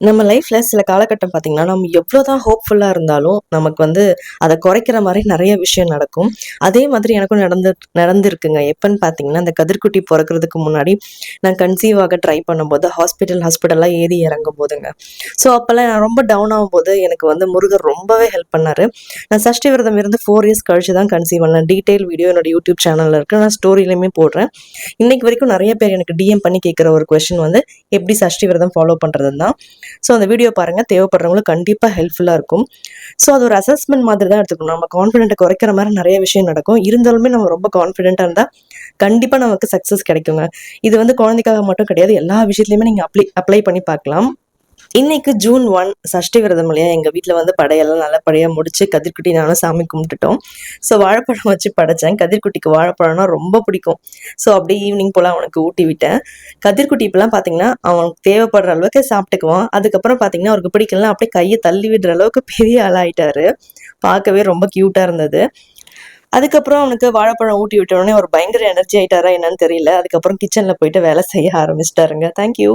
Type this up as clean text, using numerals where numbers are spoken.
நம்ம லைஃப்ல சில காலகட்டம் பார்த்தீங்கன்னா, நம்ம எவ்வளோதான் ஹோப்ஃபுல்லா இருந்தாலும், நமக்கு அத குறைக்கிற மாரி நெறைய விஷயம் நடக்கும். அதே மாதிரி எனக்கும் நடந்திருக்குங்க. எப்பன்னு பார்த்தீங்கன்னா, இந்த கதிர்க்குட்டி பொறக்கறதுக்கு முன்னாடி நான் கன்சீவ் ஆக ட்ரை பண்ணும்போது, ஹாஸ்பிட்டலா ஏறி இறங்கும்போதுங்க. ஸோ, அப்பலாம் நான் ரொம்ப டவுன் ஆகும்போது, எனக்கு முருகர் ரொம்பவே ஹெல்ப் பண்ணாரு. நான் சஷ்டி விரதம் இருந்து 4 இயர்ஸ் கழிச்சு தான் கன்சீவ் ஆனேன். டீட்டெயில் வீடியோ என்னோட யூடியூப் சேனல்ல இருக்கு. நான் ஸ்டோரியிலயுமே போடுறேன். இன்னைக்கு வரைக்கும் நெறைய பேர் எனக்கு டிஎம் பண்ணி கேட்கிற ஒரு கொஸ்டின் எப்படி சஷ்டி விரதம் ஃபாலோ பண்றதுன்னு தான். ஸோ அந்த வீடியோ பாருங்க. தேவைப்படுறவங்களுக்கு கண்டிப்பா ஹெல்ப்ஃபுல்லா இருக்கும். ஸோ அது ஒரு அசஸ்மென்ட் மாதிரி தான் எடுத்துக்கணும். நம்ம கான்ஃபிடென்ட்ட குறைக்கிற மாரி நெறைய விஷயம் நடக்கும். இருந்தாலுமே நம்ம ரொம்ப கான்ஃபிடென்ட்டா இருந்தா, கண்டிப்பா நமக்கு சக்சஸ் கிடைக்குங்க. இது குழந்தைக்காக மட்டும் கிடையாது. எல்லா விஷயத்துலயுமே நீங்க அப்ளை பண்ணி பார்க்கலாம். இன்னைக்கு ஜூன் 1 சஷ்டி விரதம் இல்லையா? எங்க வீட்ல படையெல்லாம் நல்லபடியா முடிச்சு, கதிர்க்குட்டி நானும் சாமி கும்பிட்டுட்டோம். ஸோ வாழைப்பழம் வச்சு படைச்சேன். கதிர்க்குட்டிக்கு வாழைப்பழம்னா ரொம்ப பிடிக்கும். ஸோ அப்படியே ஈவினிங் போல அவனுக்கு ஊட்டி விட்டேன். கதிர்க்குட்டி இப்பலாம் பார்த்தீங்கன்னா, அவனுக்கு தேவைப்படுற அளவுக்கு சாப்பிட்டுக்குவான். அதுக்கப்புறம் பார்த்தீங்கன்னா, அவருக்கு பிடிக்கலனா அப்படியே கைய தள்ளி விடுற அளவுக்கு பெரிய ஆளாயிட்டாரு. பார்க்கவே ரொம்ப கியூட்டா இருந்தது. அதுக்கப்புறம் அவனுக்கு வாழைப்பழம் ஊட்டி விட்ட உடனே ஒரு பயங்கர எனர்ஜி ஆயிட்டாரா என்னன்னு தெரியல. அதுக்கப்புறம் கிச்சன்ல போயிட்டு வேலை செய்ய ஆரம்பிச்சுட்டாருங்க. Thank you.